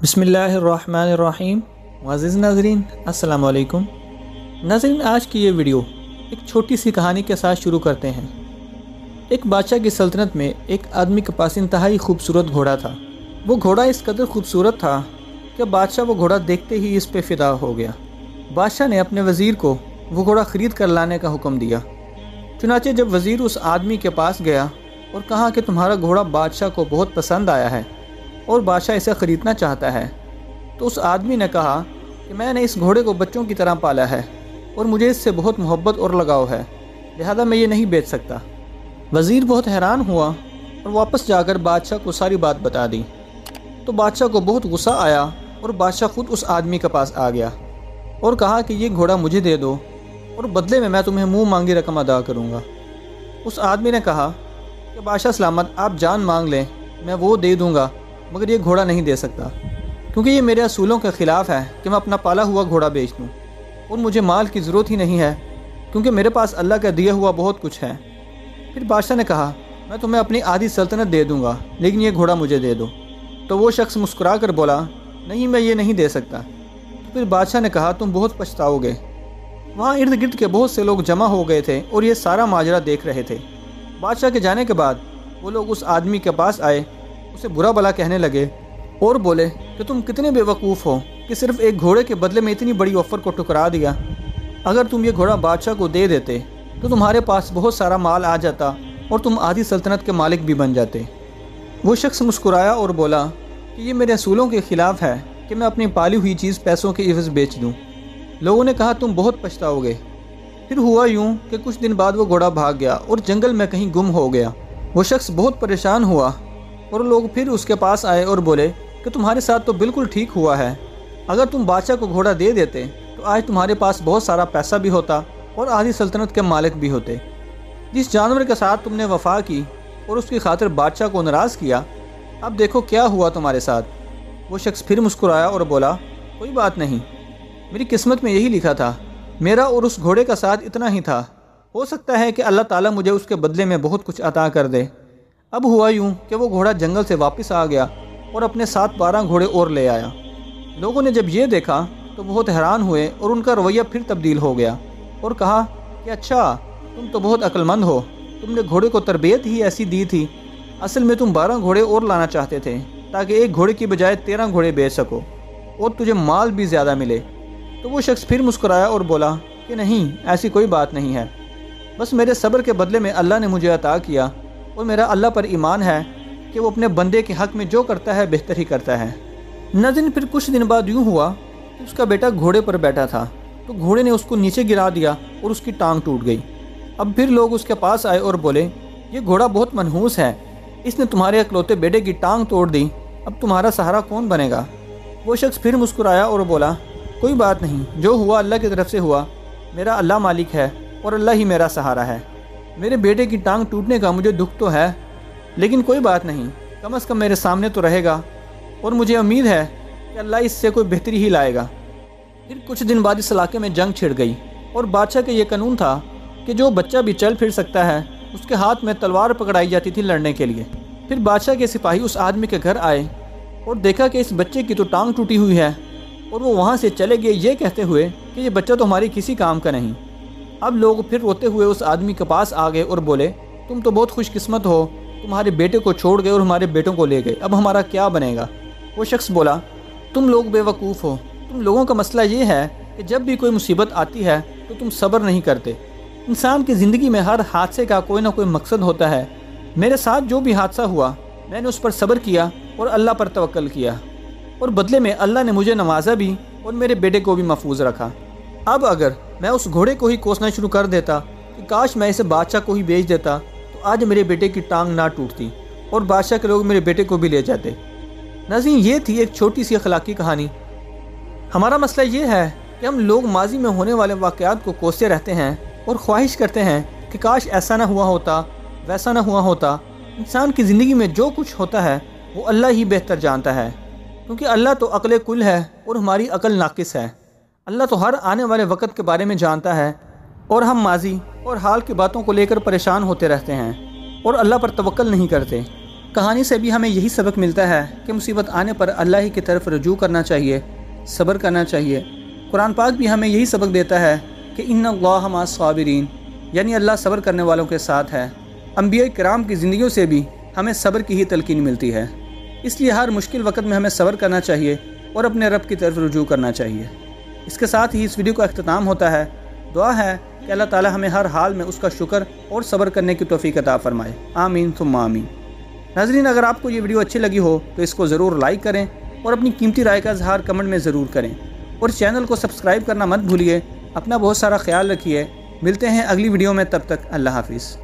بسم اللہ الرحمن الرحیم۔ معزز ناظرین السلام علیکم۔ ناظرین، آج کی یہ ویڈیو ایک چھوٹی سی کہانی کے ساتھ شروع کرتے ہیں۔ ایک بادشاہ کی سلطنت میں ایک آدمی کے پاس انتہائی خوبصورت گھوڑا تھا۔ وہ گھوڑا اس قدر خوبصورت تھا کہ بادشاہ وہ گھوڑا دیکھتے ہی اس پہ فدا ہو گیا۔ بادشاہ نے اپنے وزیر کو وہ گھوڑا خرید کر لانے کا حکم دیا۔ چنانچہ جب وزیر اس آدمی کے پاس گیا اور کہا کہ تمہارا گھوڑا بادشاہ کو بہت پسند آیا ہے اور بادشاہ اسے خریدنا چاہتا ہے، تو اس آدمی نے کہا کہ میں نے اس گھوڑے کو بچوں کی طرح پالا ہے اور مجھے اس سے بہت محبت اور لگاؤ ہے، لہذا میں یہ نہیں بیچ سکتا۔ وزیر بہت حیران ہوا اور واپس جا کر بادشاہ کو ساری بات بتا دی۔ تو بادشاہ کو بہت غصہ آیا اور بادشاہ خود اس آدمی کے پاس آ گیا اور کہا کہ یہ گھوڑا مجھے دے دو اور بدلے میں تمہیں منہ مانگی رقم ادا کروں گا۔ اس آدمی نے کہا کہ بادشاہ سلامت، آپ جان مانگ لیں، میں وہ دے دوں گا، مگر یہ گھوڑا نہیں دے سکتا، کیونکہ یہ میرے اصولوں کے خلاف ہے کہ میں اپنا پالا ہوا گھوڑا بیچ دوں، اور مجھے مال کی ضرورت ہی نہیں ہے کیونکہ میرے پاس اللہ کا دیا ہوا بہت کچھ ہے۔ پھر بادشاہ نے کہا میں تمہیں اپنی آدھی سلطنت دے دوں گا، لیکن یہ گھوڑا مجھے دے دو۔ تو وہ شخص مسکرا کر بولا نہیں، میں یہ نہیں دے سکتا۔ تو پھر بادشاہ نے کہا تم بہت پچھتاؤ گے۔ وہاں ارد گرد کے بہت سے لوگ جمع ہو گئے تھے اور یہ سارا ماجرا دیکھ رہے تھے۔ بادشاہ کے جانے کے بعد وہ لوگ اس آدمی کے پاس آئے، اسے برا بھلا کہنے لگے اور بولے کہ تم کتنے بے وقوف ہو کہ صرف ایک گھوڑے کے بدلے میں اتنی بڑی آفر کو ٹکرا دیا۔ اگر تم یہ گھوڑا بادشاہ کو دے دیتے تو تمہارے پاس بہت سارا مال آ جاتا اور تم آدھی سلطنت کے مالک بھی بن جاتے۔ وہ شخص مسکرایا اور بولا کہ یہ میرے اصولوں کے خلاف ہے کہ میں اپنی پالی ہوئی چیز پیسوں کے عوض بیچ دوں۔ لوگوں نے کہا تم بہت پچھتاؤ گے۔ پھر ہوا یوں کہ کچھ دن بعد وہ گھوڑا بھاگ گیا اور جنگل میں کہیں گم ہو گیا۔ وہ شخص بہت پریشان ہوا اور لوگ پھر اس کے پاس آئے اور بولے کہ تمہارے ساتھ تو بالکل ٹھیک ہوا ہے، اگر تم بادشاہ کو گھوڑا دے دیتے تو آج تمہارے پاس بہت سارا پیسہ بھی ہوتا اور آدھی سلطنت کے مالک بھی ہوتے۔ جس جانور کے ساتھ تم نے وفا کی اور اس کی خاطر بادشاہ کو ناراض کیا، اب دیکھو کیا ہوا تمہارے ساتھ۔ وہ شخص پھر مسکرایا اور بولا کوئی بات نہیں، میری قسمت میں یہی لکھا تھا، میرا اور اس گھوڑے کا ساتھ اتنا ہی تھا، ہو سکتا ہے کہ اللہ تعالیٰ مجھے اس کے بدلے میں بہت کچھ عطا کر دے۔ اب ہوا یوں کہ وہ گھوڑا جنگل سے واپس آ گیا اور اپنے ساتھ 12 گھوڑے اور لے آیا۔ لوگوں نے جب یہ دیکھا تو بہت حیران ہوئے اور ان کا رویہ پھر تبدیل ہو گیا اور کہا کہ اچھا، تم تو بہت عقل مند ہو، تم نے گھوڑے کو تربیت ہی ایسی دی تھی، اصل میں تم 12 گھوڑے اور لانا چاہتے تھے تاکہ ایک گھوڑے کی بجائے 13 گھوڑے بیچ سکو اور تجھے مال بھی زیادہ ملے۔ تو وہ شخص پھر مسکرایا اور بولا کہ نہیں، ایسی کوئی بات نہیں ہے، بس میرے صبر کے بدلے میں اللہ نے مجھے عطا کیا اور میرا اللہ پر ایمان ہے کہ وہ اپنے بندے کے حق میں جو کرتا ہے بہتر ہی کرتا ہے۔ ناظرین، پھر کچھ دن بعد یوں ہوا کہ اس کا بیٹا گھوڑے پر بیٹھا تھا تو گھوڑے نے اس کو نیچے گرا دیا اور اس کی ٹانگ ٹوٹ گئی۔ اب پھر لوگ اس کے پاس آئے اور بولے یہ گھوڑا بہت منحوس ہے، اس نے تمہارے اکلوتے بیٹے کی ٹانگ توڑ دی، اب تمہارا سہارا کون بنے گا؟ وہ شخص پھر مسکرایا اور بولا کوئی بات نہیں، جو ہوا اللہ کی طرف سے ہوا، میرا اللہ مالک ہے اور اللہ ہی میرا سہارا ہے۔ میرے بیٹے کی ٹانگ ٹوٹنے کا مجھے دکھ تو ہے، لیکن کوئی بات نہیں، کم از کم میرے سامنے تو رہے گا اور مجھے امید ہے کہ اللہ اس سے کوئی بہتری ہی لائے گا۔ پھر کچھ دن بعد اس علاقے میں جنگ چھڑ گئی اور بادشاہ کا یہ قانون تھا کہ جو بچہ بھی چل پھر سکتا ہے اس کے ہاتھ میں تلوار پکڑائی جاتی تھی لڑنے کے لیے۔ پھر بادشاہ کے سپاہی اس آدمی کے گھر آئے اور دیکھا کہ اس بچے کی تو ٹانگ ٹوٹی ہوئی ہے، اور وہ وہاں سے چلے گئے یہ کہتے ہوئے کہ یہ بچہ تو ہماری کسی کام کا نہیں۔ اب لوگ پھر روتے ہوئے اس آدمی کے پاس آ گئے اور بولے تم تو بہت خوش قسمت ہو، تمہارے بیٹے کو چھوڑ گئے اور ہمارے بیٹوں کو لے گئے، اب ہمارا کیا بنے گا؟ وہ شخص بولا تم لوگ بے وقوف ہو، تم لوگوں کا مسئلہ یہ ہے کہ جب بھی کوئی مصیبت آتی ہے تو تم صبر نہیں کرتے۔ انسان کی زندگی میں ہر حادثے کا کوئی نہ کوئی مقصد ہوتا ہے۔ میرے ساتھ جو بھی حادثہ ہوا میں نے اس پر صبر کیا اور اللہ پر توکل کیا، اور بدلے میں اللہ نے مجھے نوازا بھی اور میرے بیٹے کو بھی محفوظ رکھا۔ اب اگر میں اس گھوڑے کو ہی کوسنا شروع کر دیتا کہ کاش میں اسے بادشاہ کو ہی بیچ دیتا تو آج میرے بیٹے کی ٹانگ نہ ٹوٹتی اور بادشاہ کے لوگ میرے بیٹے کو بھی لے جاتے۔ ناظرین، یہ تھی ایک چھوٹی سی اخلاقی کہانی۔ ہمارا مسئلہ یہ ہے کہ ہم لوگ ماضی میں ہونے والے واقعات کو کوستے رہتے ہیں اور خواہش کرتے ہیں کہ کاش ایسا نہ ہوا ہوتا، ویسا نہ ہوا ہوتا۔ انسان کی زندگی میں جو کچھ ہوتا ہے وہ اللہ ہی بہتر جانتا ہے، کیونکہ اللہ تو عقل کل ہے اور ہماری عقل ناقص ہے۔ اللہ تو ہر آنے والے وقت کے بارے میں جانتا ہے اور ہم ماضی اور حال کی باتوں کو لے کر پریشان ہوتے رہتے ہیں اور اللہ پر توکل نہیں کرتے۔ کہانی سے بھی ہمیں یہی سبق ملتا ہے کہ مصیبت آنے پر اللہ ہی کی طرف رجوع کرنا چاہیے، صبر کرنا چاہیے۔ قرآن پاک بھی ہمیں یہی سبق دیتا ہے کہ ان اللہ مع الصابرین، یعنی اللہ صبر کرنے والوں کے ساتھ ہے۔ انبیاء کرام کی زندگیوں سے بھی ہمیں صبر کی ہی تلقین ملتی ہے، اس لیے ہر مشکل وقت میں ہمیں صبر کرنا چاہیے اور اپنے رب کی طرف رجوع کرنا چاہیے۔ اس کے ساتھ ہی اس ویڈیو کا اختتام ہوتا ہے۔ دعا ہے کہ اللہ تعالی ہمیں ہر حال میں اس کا شکر اور صبر کرنے کی توفیق عطا فرمائے، آمین ثم آمین۔ ناظرین، اگر آپ کو یہ ویڈیو اچھی لگی ہو تو اس کو ضرور لائک کریں اور اپنی قیمتی رائے کا اظہار کمنٹ میں ضرور کریں، اور چینل کو سبسکرائب کرنا مت بھولیے۔ اپنا بہت سارا خیال رکھیے، ملتے ہیں اگلی ویڈیو میں، تب تک اللہ حافظ۔